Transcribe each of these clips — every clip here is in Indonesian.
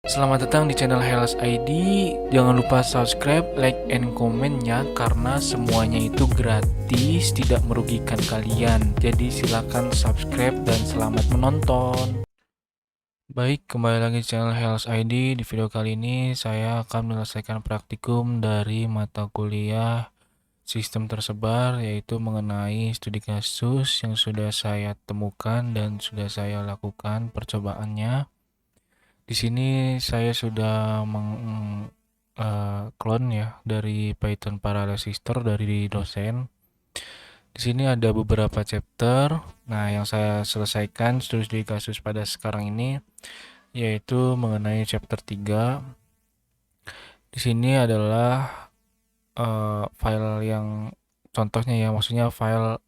Selamat datang di channel Health ID. Jangan lupa subscribe, like, and comment-nya karena semuanya itu gratis, tidak merugikan kalian. Jadi silakan subscribe dan selamat menonton. Baik, kembali lagi di channel Health ID. Di video kali ini saya akan menyelesaikan praktikum dari mata kuliah sistem tersebar, yaitu mengenai studi kasus yang sudah saya temukan dan sudah saya lakukan percobaannya. Di sini saya sudah clone ya dari Python Parallel dari dosen. Di sini ada beberapa chapter. Nah, yang saya selesaikan studi kasus pada sekarang ini yaitu mengenai chapter 3. Di sini adalah file yang contohnya ya, maksudnya file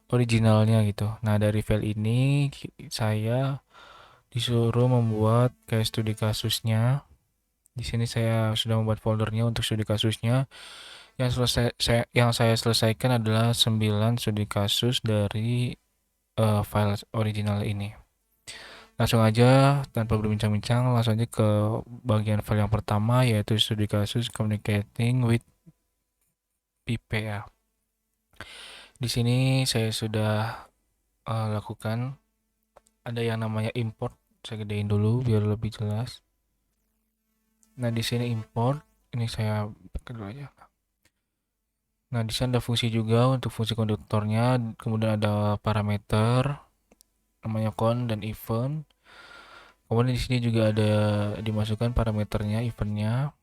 originalnya gitu. Nah, dari file ini saya disuruh membuat kayak studi kasusnya. Di sini saya sudah membuat foldernya untuk studi kasusnya. Yang saya selesaikan adalah 9 studi kasus dari file original ini. Langsung aja tanpa berbincang-bincang, langsung aja ke bagian file yang pertama, yaitu studi kasus communicating with PPA. Di sini saya sudah lakukan ada yang namanya import. Saya gedein dulu biar lebih jelas. Nah, di sini import, ini saya pakai dulu aja. Nah, di sini ada fungsi juga untuk fungsi konduktornya, kemudian ada parameter namanya count dan event. Kemudian di sini juga ada dimasukkan parameternya, eventnya.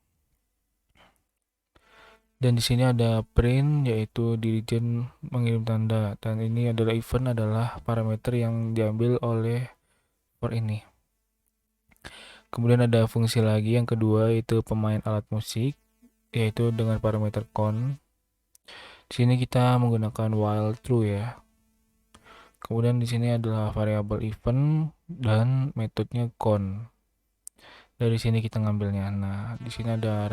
Dan di sini ada print, yaitu dirijen mengirim tanda. Dan ini adalah event, adalah parameter yang diambil oleh for ini. Kemudian ada fungsi lagi yang kedua, yaitu pemain alat musik, yaitu dengan parameter count. Di sini kita menggunakan while true ya. Kemudian di sini adalah variabel event dan metodenya count. Dari sini kita ngambilnya. Nah, di sini ada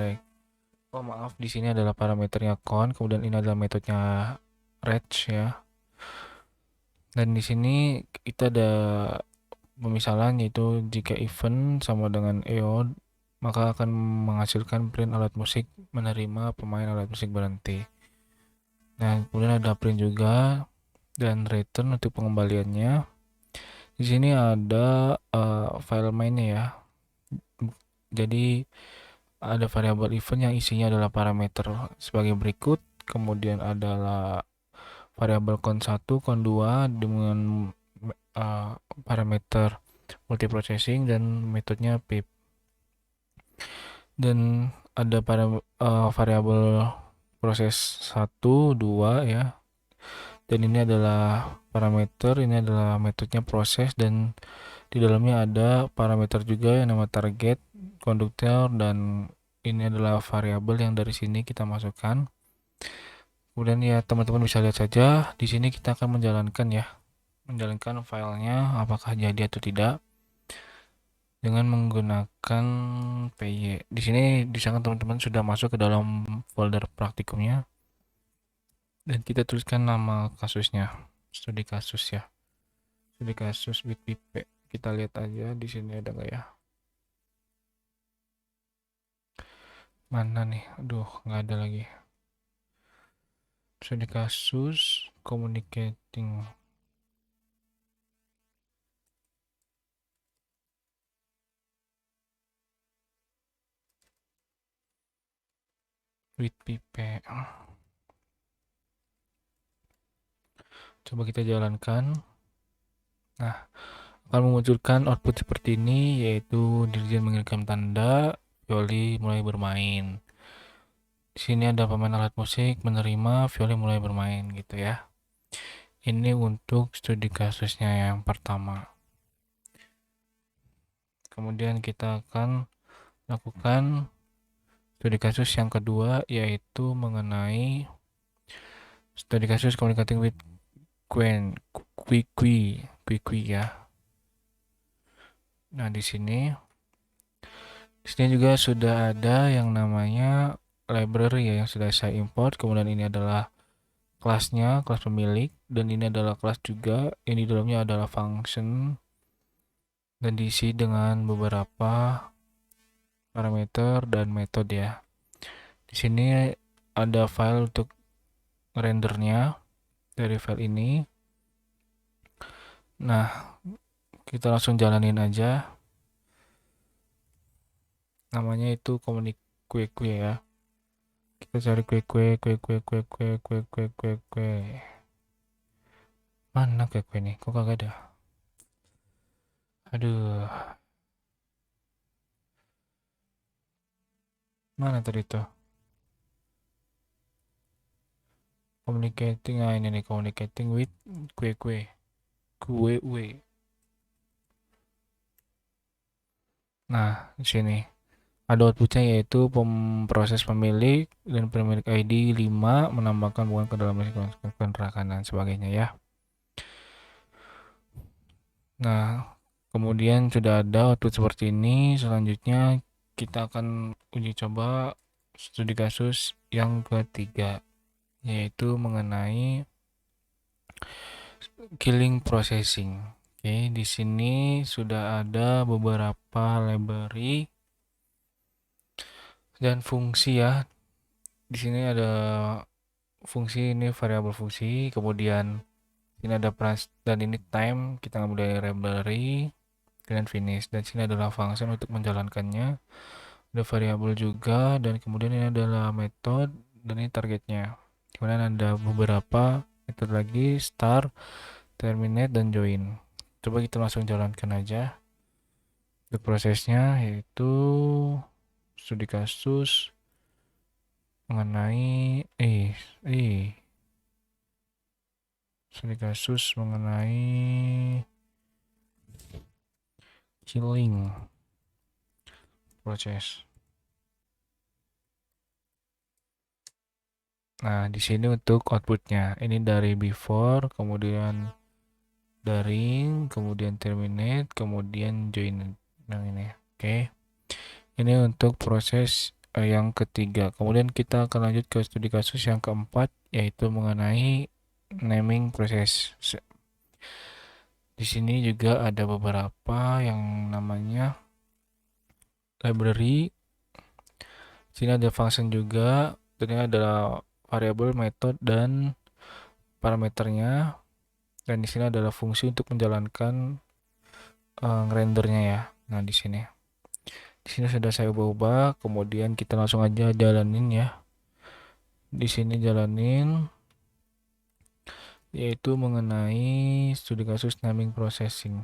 di sini adalah parameternya count, kemudian ini adalah metodenya range ya. Dan di sini kita ada pemisahan, yaitu jika event sama dengan EO, maka akan menghasilkan print alat musik menerima pemain alat musik berhenti. Nah, kemudian ada print juga dan return untuk pengembaliannya. Di sini ada file mainnya ya. Jadi ada variabel event yang isinya adalah parameter sebagai berikut. Kemudian adalah variabel count 1, count 2 dengan parameter multiprocessing dan metodenya pip. Dan ada variabel proses 1, 2 ya. Dan ini adalah parameter, ini adalah metodenya proses, dan di dalamnya ada parameter juga yang nama target, konduktor, dan ini adalah variabel yang dari sini kita masukkan. Kemudian ya teman-teman bisa lihat saja di sini kita akan menjalankan filenya apakah jadi atau tidak dengan menggunakan py. Di sini disangka teman-teman sudah masuk ke dalam folder praktikumnya dan kita tuliskan nama kasusnya, studi kasus ya, studi kasus with pp. Kita lihat aja di sini ada nggak ya, mana nih, aduh nggak ada lagi. Studi kasus communicating with pp. Coba kita jalankan. Nah, akan memunculkan output seperti ini, yaitu dirjen mengirimkan tanda, Violi mulai bermain. Di sini ada pemain alat musik menerima, Violi mulai bermain gitu ya. Ini untuk studi kasusnya yang pertama. Kemudian kita akan lakukan studi kasus yang kedua, yaitu mengenai studi kasus communicating with Quick ya. Nah, di sini juga sudah ada yang namanya library ya, yang sudah saya import. Kemudian ini adalah kelasnya, kelas pemilik, dan ini adalah kelas juga. Ini dalamnya adalah function dan diisi dengan beberapa parameter dan metode ya. Di sini ada file untuk rendernya dari file ini. Nah, kita langsung jalanin aja. Namanya itu kue ya. Kita cari kue. Mana kue nih? Kok kagak ada? Aduh, mana tadi tuh? Communicating, ini nih communicating with kue. Nah, di sini ada outputnya yaitu proses pemilik dan pemilik ID 5 menambahkan bukan ke dalam kontrakan dan sebagainya ya. Nah, kemudian sudah ada output seperti ini. Selanjutnya kita akan uji coba studi kasus yang ketiga, yaitu mengenai killing processing. Oke, di sini sudah ada beberapa library dan fungsi ya. Di sini ada fungsi, ini variabel fungsi, kemudian ini ada press dan ini time, kita ngambil dari library dan finish, dan sini adalah function untuk menjalankannya, ada variabel juga, dan kemudian ini adalah method dan ini targetnya. Kemudian ada beberapa metode lagi, start, terminate, dan join. Coba kita langsung jalankan aja untuk prosesnya, yaitu studi kasus mengenai studi kasus mengenai killing proses. Nah, di sini untuk outputnya, ini dari before, kemudian daring, kemudian terminate, kemudian join. Nah ini, oke. Ini untuk proses yang ketiga. Kemudian kita akan lanjut ke studi kasus yang keempat, yaitu mengenai naming proses. Di sini juga ada beberapa yang namanya library. Sini ada function juga, dan ini adalah variabel, method, dan parameternya. Dan di sini adalah fungsi untuk menjalankan rendernya ya. Nah, di sini. Di sini sudah saya ubah-ubah, kemudian kita langsung aja jalanin ya. Di sini jalanin yaitu mengenai studi kasus naming processing.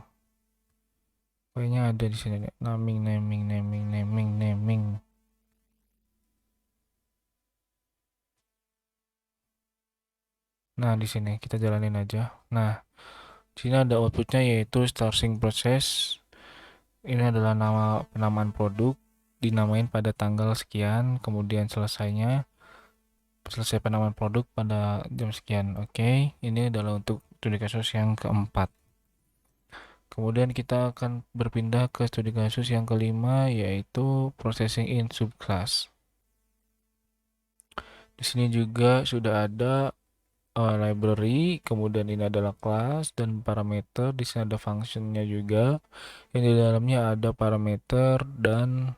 Kayaknya ada di sini nih. Naming. Nah, di sini kita jalanin aja. Nah, di sini ada outputnya yaitu starting process. Ini adalah nama penamaan produk, dinamain pada tanggal sekian, kemudian selesai penamaan produk pada jam sekian. Oke, ini adalah untuk studi kasus yang keempat. Kemudian kita akan berpindah ke studi kasus yang kelima, yaitu processing in subclass. Di sini juga sudah ada library, kemudian ini adalah kelas dan parameter. Di sini ada functionnya juga. Yang di dalamnya ada parameter dan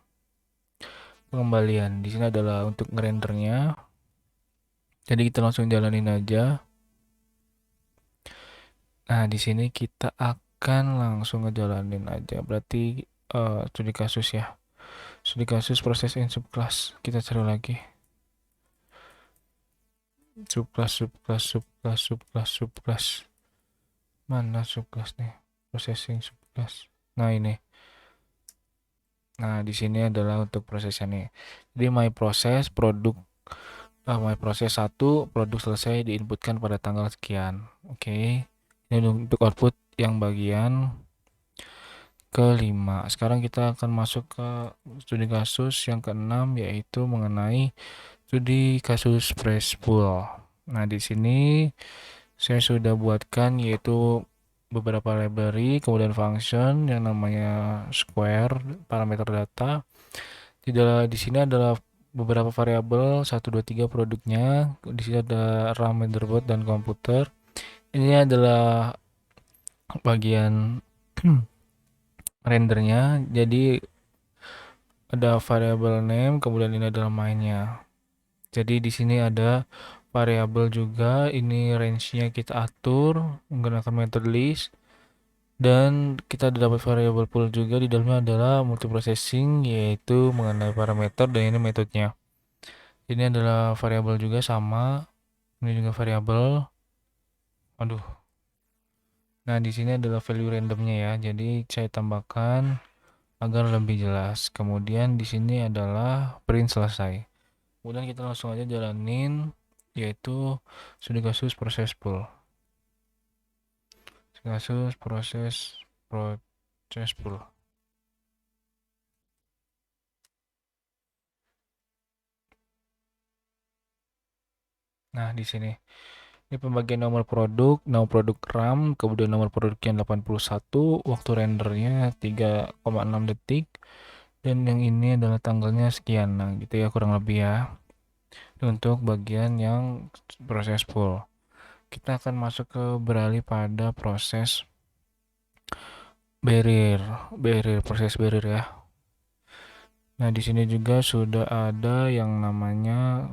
pengembalian. Di sini adalah untuk ngerendernya. Jadi kita langsung jalanin aja. Nah, di sini kita akan langsung ngejalanin aja. Berarti studi kasus ya. Studi kasus proses in subclass. Kita cari lagi. Subclass. Mana subclass nih? Processing subclass. Nah, ini. Nah, di sini adalah untuk prosesnya nih. Jadi my process satu produk selesai diinputkan pada tanggal sekian. Oke. Ini untuk output yang bagian kelima. Sekarang kita akan masuk ke studi kasus yang keenam, yaitu mengenai studi kasus press pool. Nah, di sini saya sudah buatkan yaitu beberapa library, kemudian function yang namanya square, parameter data. Di sini adalah beberapa variabel 1 2 3 produknya. Di sini ada RAM, motherboard, dan komputer. Ini adalah bagian rendernya. Jadi ada variable name, kemudian ini adalah mainnya. Jadi di sini ada variabel juga, ini range-nya kita atur menggunakan method list, dan kita dapat variabel pool juga. Di dalamnya adalah multiprocessing, yaitu mengenai parameter, dan ini metodenya. Ini adalah variabel juga sama, ini juga variabel. Aduh. Nah, di sini adalah value randomnya ya. Jadi saya tambahkan agar lebih jelas. Kemudian di sini adalah print selesai. Kemudian kita langsung aja jalanin, yaitu studi kasus proses pool. Kasus proses pool. Nah, di sini ini pembagian nomor produk RAM, kemudian nomor produknya 81, waktu rendernya 3,6 detik, dan yang ini adalah tanggalnya sekian. Nah, gitu ya kurang lebih ya. Untuk bagian yang proses pool, kita akan masuk ke beralih pada proses proses barrier ya. Nah, di sini juga sudah ada yang namanya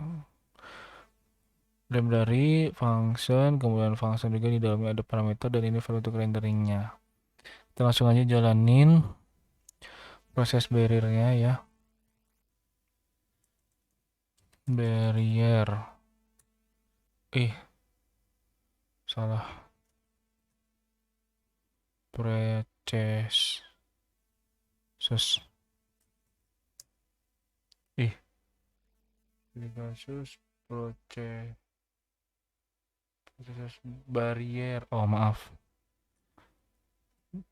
library function, kemudian function juga di dalamnya ada parameter, dan ini file untuk renderingnya. Kita langsung aja jalanin proses barriernya ya. Barrier. Salah. Proses. Kasus proses barrier. Oh, maaf.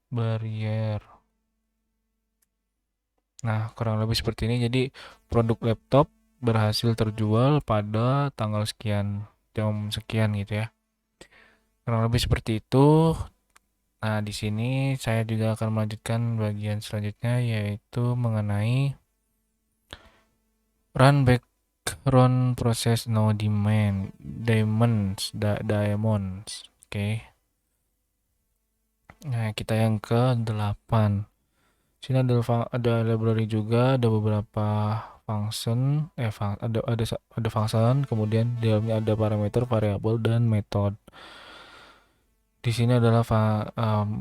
Barrier. Nah, kurang lebih seperti ini. Jadi, produk laptop berhasil terjual pada tanggal sekian, jam sekian gitu ya. Kurang lebih seperti itu. Nah, di sini saya juga akan melanjutkan bagian selanjutnya, yaitu mengenai run background process no diamonds. Oke. Nah, kita yang ke 8. Sini ada library juga, ada beberapa function, ada function, kemudian di dalamnya ada parameter, variabel, dan metode. Di sini adalah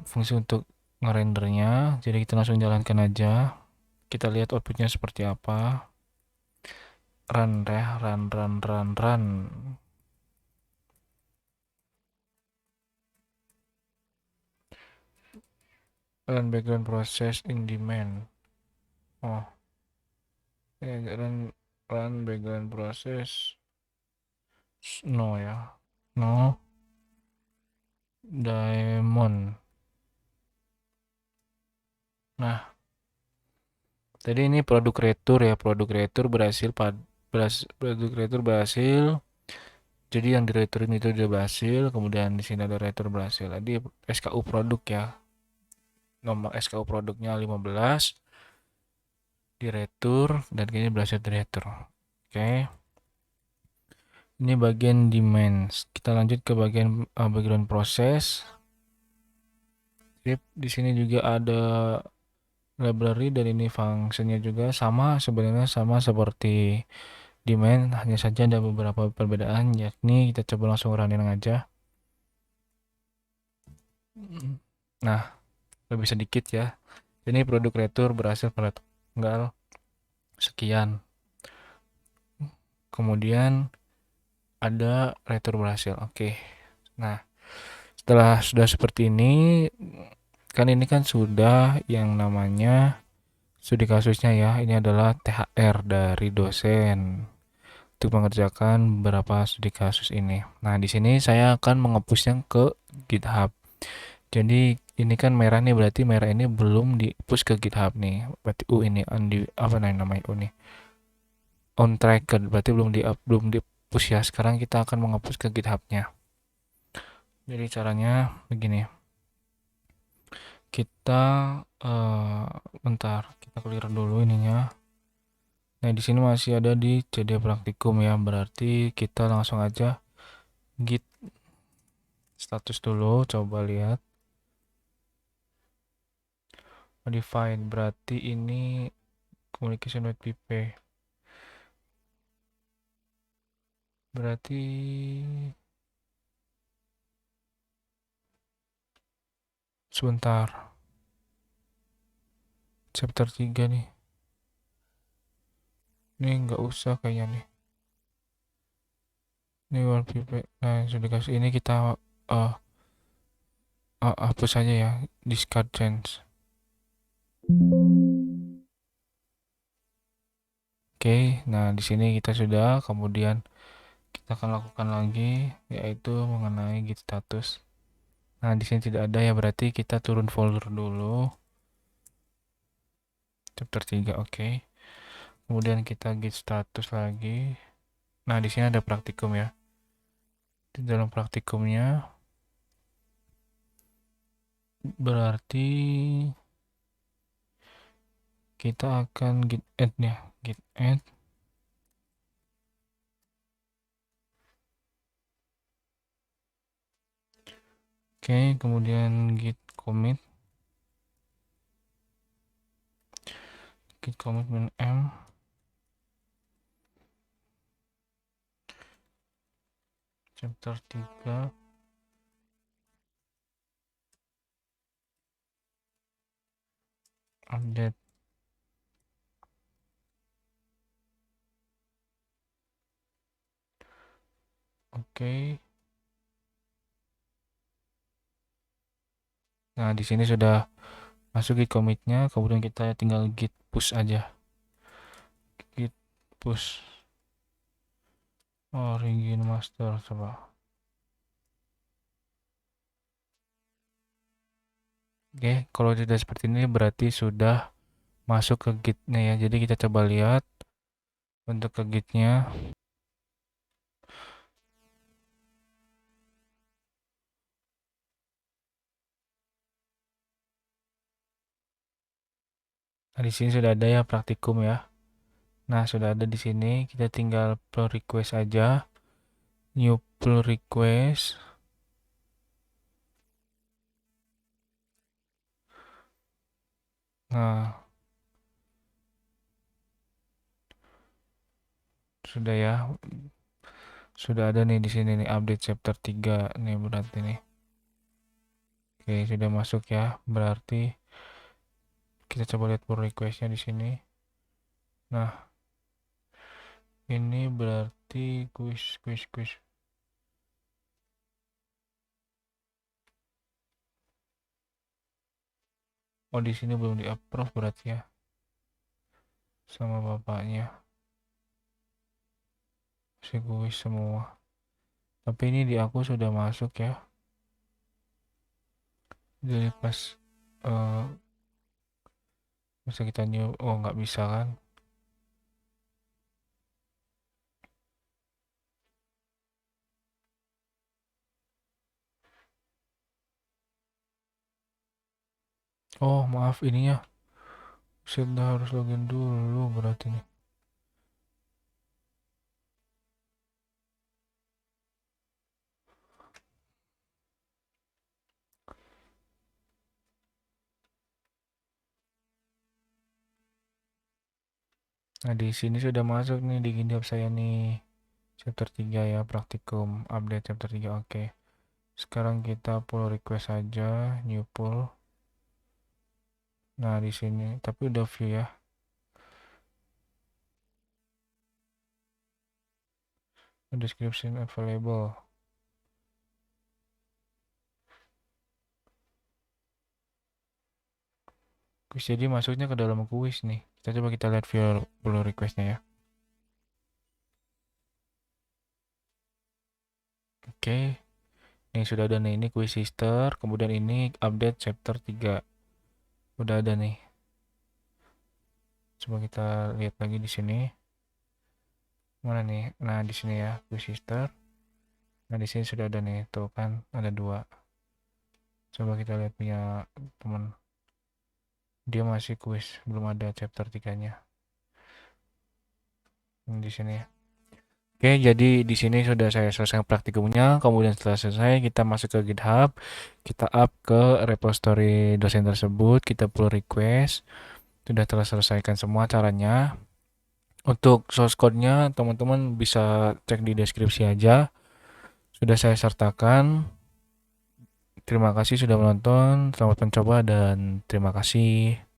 fungsi untuk ngerendernya, jadi kita langsung jalankan aja. Kita lihat outputnya seperti apa. Run. Run background process in demand. Oh, run background process. No ya, no diamond. Nah, tadi ini produk retur ya, produk retur berhasil. Jadi yang di returin itu udah berhasil, kemudian di sini ada retur berhasil. Tadi SKU produk ya, nomor SKU produknya 15 di retur, dan ini berhasil di retur. Oke, ini bagian demands. Kita lanjut ke bagian background proses. Di sini juga ada library, dan ini fungsinya juga sebenarnya sama seperti demand, hanya saja ada beberapa perbedaan, yakni kita coba langsung running aja. Nah, lebih sedikit ya. Ini produk retur berhasil pada tanggal sekian. Kemudian ada retur berhasil. Oke. Nah, setelah sudah seperti ini, kan ini kan sudah yang namanya studi kasusnya ya. Ini adalah THR dari dosen untuk mengerjakan beberapa studi kasus ini. Nah, di sini saya akan menghapusnya ke GitHub. Jadi ini kan merah nih, berarti merah ini belum di-push ke GitHub nih. Berarti ini apa namanya ini? On tracker, berarti belum di-push ya. Sekarang kita akan menghapus ke GitHub-nya. Jadi caranya begini. Kita bentar, kita clear dulu ininya. Nah, di sini masih ada di CD praktikum ya. Berarti kita langsung aja git status dulu, coba lihat. Modified, berarti ini communication with PP. Berarti sebentar. Chapter 3 nih. Ini nggak usah kayaknya nih. Ini one PP. Nah, sudah kasih ini kita hapus saja ya, discard change. Oke, nah di sini kita sudah, kemudian kita akan lakukan lagi yaitu mengenai git status. Nah, di sini tidak ada ya, berarti kita turun folder dulu. Chapter 3, oke. Kemudian kita git status lagi. Nah, di sini ada praktikum ya. Di dalam praktikumnya berarti kita akan git add ya, git add. Oke, kemudian git commit -m chapter 3 update. Oke. Nah, di sini sudah masuk git commitnya, kemudian kita tinggal git push aja. Git push origin master coba. Oke, kalau tidak seperti ini berarti sudah masuk ke gitnya ya. Jadi kita coba lihat untuk ke gitnya. Nah, di sini sudah ada ya praktikum ya. Nah, sudah ada di sini. Kita tinggal pull request aja. New pull request. Nah, sudah ya. Sudah ada nih di sini nih update chapter 3 nih berarti nih. Oke, sudah masuk ya. Berarti kita coba lihat pull requestnya di sini. Nah, ini berarti quiz. Oh, di sini belum di approve berarti ya sama bapaknya. Si quiz semua. Tapi ini di aku sudah masuk ya. Jadi pas bisa kita new, oh nggak bisa kan? Oh maaf ininya, sudah harus login dulu berarti nih. Nah di sini sudah masuk nih di GitHub saya nih, chapter 3 ya, praktikum update chapter 3. Oke, sekarang kita pull request saja, new pull. Nah di sini tapi udah view ya. Description available. Kuis jadi masuknya ke dalam kuis nih. Kita coba kita lihat view pull requestnya ya. Oke, ini sudah ada nih, ini kuis sister, kemudian ini update chapter 3. Udah ada nih. Coba kita lihat lagi di sini. Mana nih? Nah, di sini ya, kuis sister. Nah, di sini sudah ada nih, tuh kan ada 2. Coba kita lihat punya teman. Dia masih kuis, belum ada chapter 3-nya. Di sini ya. Oke, jadi di sini sudah saya selesai praktikumnya. Kemudian setelah selesai, kita masuk ke GitHub, kita up ke repository dosen tersebut, kita pull request. sudah terselesaikan semua caranya. Untuk source code-nya teman-teman bisa cek di deskripsi aja. Sudah saya sertakan. Terima kasih sudah menonton, selamat mencoba dan terima kasih.